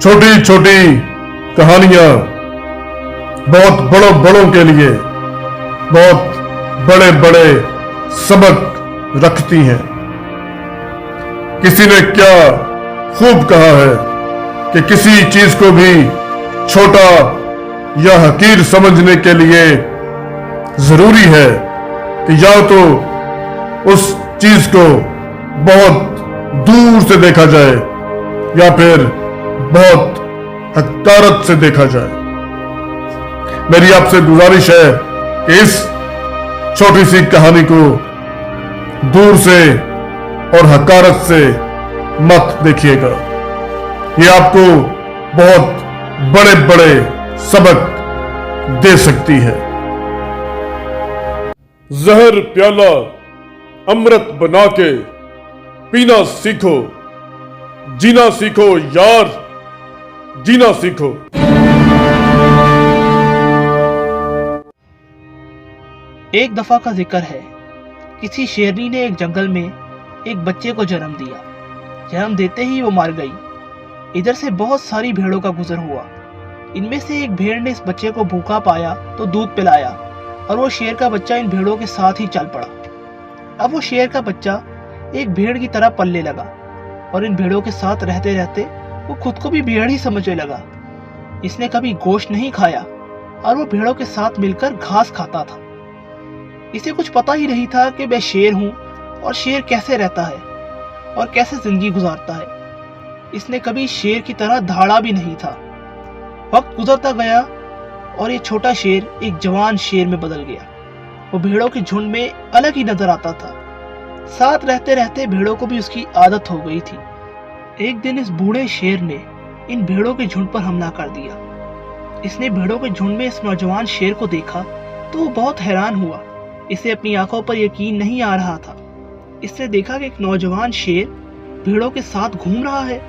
छोटी छोटी कहानियां बहुत बड़ों बड़ों के लिए बहुत बड़े बड़े सबक रखती हैं। किसी ने क्या खूब कहा है कि किसी चीज को भी छोटा या हकीर समझने के लिए जरूरी है कि या तो उस चीज को बहुत दूर से देखा जाए या फिर बहुत हकारत से देखा जाए। मेरी आपसे गुजारिश है कि इस छोटी सी कहानी को दूर से और हकारत से मत देखिएगा। ये आपको बहुत बड़े बड़े सबक दे सकती है। जहर प्याला अमृत बना के पीना सीखो, जीना सीखो यार, जीना सीखो। एक दफा का जिक्र है, किसी शेरनी ने एक जंगल में एक बच्चे को जन्म दिया। जन्म देते ही वो मर गई। इधर से बहुत सारी भेड़ों का गुजर हुआ। इनमें से एक भेड़ ने इस बच्चे को भूखा पाया तो दूध पिलाया और वो शेर का बच्चा इन भेड़ों के साथ ही चल पड़ा। अब वो शेर का बच्चा एक भेड़ की तरह पलने लगा और इन भेड़ों के साथ रहते रहते वो खुद को भी भेड़ ही समझने लगा। इसने कभी गोश्त नहीं खाया और वो भेड़ों के साथ मिलकर घास खाता था। इसे कुछ पता ही नहीं था कि मैं शेर हूँ और शेर कैसे रहता है और कैसे जिंदगी गुजारता है। इसने कभी शेर की तरह दहाड़ा भी नहीं था। वक्त गुजरता गया और ये छोटा शेर एक जवान शेर में बदल गया। वो भेड़ों के झुंड में अलग ही नजर आता था। साथ रहते रहते भेड़ों को भी उसकी आदत हो गई थी। एक दिन इस बूढ़े शेर ने इन भेड़ों के झुंड पर हमला कर दिया। इसने भेड़ों के झुंड में इस नौजवान शेर को देखा तो वो बहुत हैरान हुआ। इसे अपनी आंखों पर यकीन नहीं आ रहा था। इसने देखा कि एक नौजवान शेर भेड़ों के साथ घूम रहा है।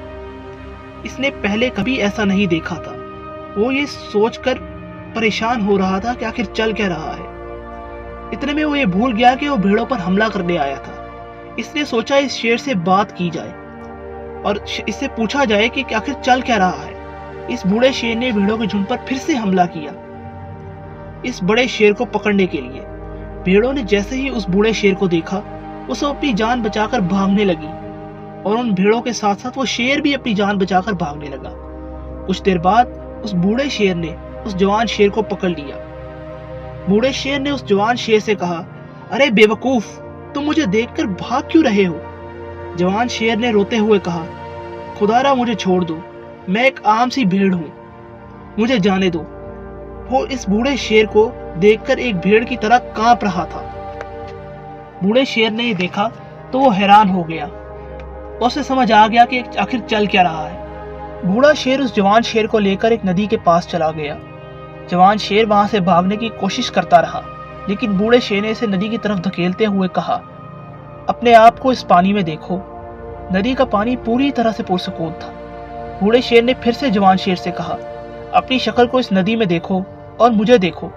इसने पहले कभी ऐसा नहीं देखा था। वो ये सोचकर परेशान हो रहा था कि आखिर चल क्या रहा है। इतने में वो ये भूल गया कि वो भेड़ों पर हमला करने आया था। इसने सोचा इस शेर से बात की जाए और इससे पूछा जाए कि आखिर चल क्या रहा है। इस बूढ़े शेर ने भेड़ों के झुंड पर फिर से हमला किया इस बड़े शेर को पकड़ने के लिए। भेड़ों ने जैसे ही उस बूढ़े शेर को देखा, उसे अपनी जान बचाकर भागने लगी और उन भेड़ों के साथ साथ वो शेर भी अपनी जान बचाकर भागने लगा। कुछ देर बाद उस बूढ़े शेर ने उस जवान शेर को पकड़ लिया। बूढ़े शेर ने उस जवान शेर से कहा, अरे बेवकूफ, तुम मुझे देखकर भाग क्यों रहे हो? जवान शेर ने रोते हुए कहा, खुदारा मुझे छोड़ दो, मैं एक आम सी भेड़ हूं, मुझे जाने दो। वो इस बूढ़े शेर को देखकर एक भेड़ की तरह कांप रहा था। बूढ़े शेर ने ये देखा तो वो हैरान हो गया। उसे समझ आ गया कि आखिर चल क्या रहा है। बूढ़ा शेर उस जवान शेर को लेकर एक नदी के पास चला गया। जवान शेर वहां से भागने की कोशिश करता रहा, लेकिन बूढ़े शेर ने इसे नदी की तरफ धकेलते हुए कहा, अपने आप को इस पानी में देखो। नदी का पानी पूरी तरह से पुरसकून था। बूढ़े शेर ने फिर से जवान शेर से कहा, अपनी शक्ल को इस नदी में देखो और मुझे देखो।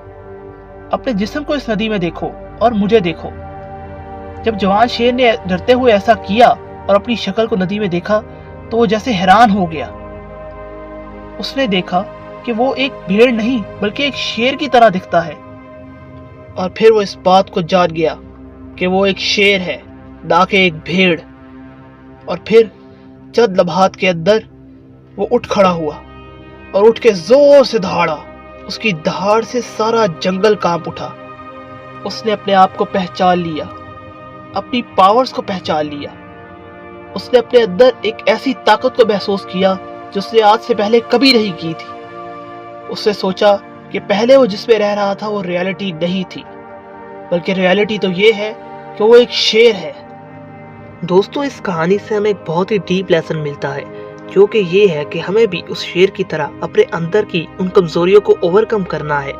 अपने जिस्म को इस नदी में देखो और मुझे देखो। जब जवान शेर ने डरते हुए ऐसा किया और अपनी शक्ल को नदी में देखा तो वो जैसे हैरान हो गया। उसने देखा कि वो एक भेड़ नहीं बल्कि एक शेर की तरह दिखता है। और फिर वो इस बात को जान गया कि वो एक शेर है, ना कि एक भेड़। और फिर चंद लम्हात के अंदर वो उठ खड़ा हुआ और उठ के जोर से दहाड़ा। उसकी दहाड़ से सारा जंगल कांप उठा। उसने अपने आप को पहचान लिया, अपनी पावर्स को पहचान लिया। उसने अपने अंदर एक ऐसी ताकत को महसूस किया जो उसने आज से पहले कभी नहीं की थी। उसने सोचा कि पहले वो जिसमें रह रहा था वो रियलिटी नहीं थी, बल्कि रियलिटी तो ये है कि वो एक शेर है। दोस्तों, इस कहानी से हमें एक बहुत ही डीप लेसन मिलता है, जो कि ये है कि हमें भी उस शेर की तरह अपने अंदर की उन कमजोरियों को ओवरकम करना है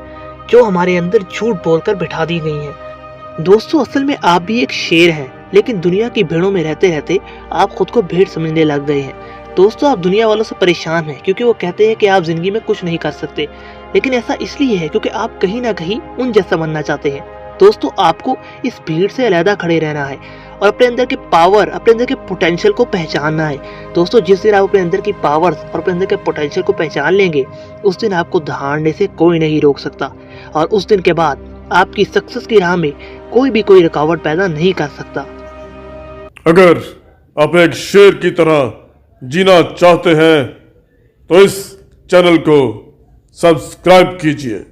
जो हमारे अंदर झूठ बोलकर बिठा दी गई हैं। दोस्तों, असल में आप भी एक शेर हैं, लेकिन दुनिया की भेड़ों में रहते रहते आप खुद को भेड़ समझने लग गए हैं। दोस्तों, आप दुनिया वालों से परेशान हैं क्योंकि वो कहते हैं कि आप जिंदगी में कुछ नहीं कर सकते, लेकिन ऐसा इसलिए है क्योंकि आप कहीं ना कहीं उन जैसा बनना चाहते हैं। दोस्तों, आपको इस भीड़ से अलहदा खड़े रहना है اور اپنے اندر کی پاور، اپنے اندر کے پوٹینشیل کو پہچاننا ہے۔ دوستو جس دن آپ اپنے اندر کی پاورز اور اپنے اندر کے پوٹینشیل کو پہچان لیں گے، اس دن آپ کو دہاڑنے سے کوئی نہیں روک سکتا، اور اس دن کے بعد آپ کی سکسس کی راہ میں کوئی رکاوٹ پیدا نہیں کر سکتا۔ اگر آپ ایک شیر کی طرح جینا چاہتے ہیں تو اس چینل کو سبسکرائب کیجئے۔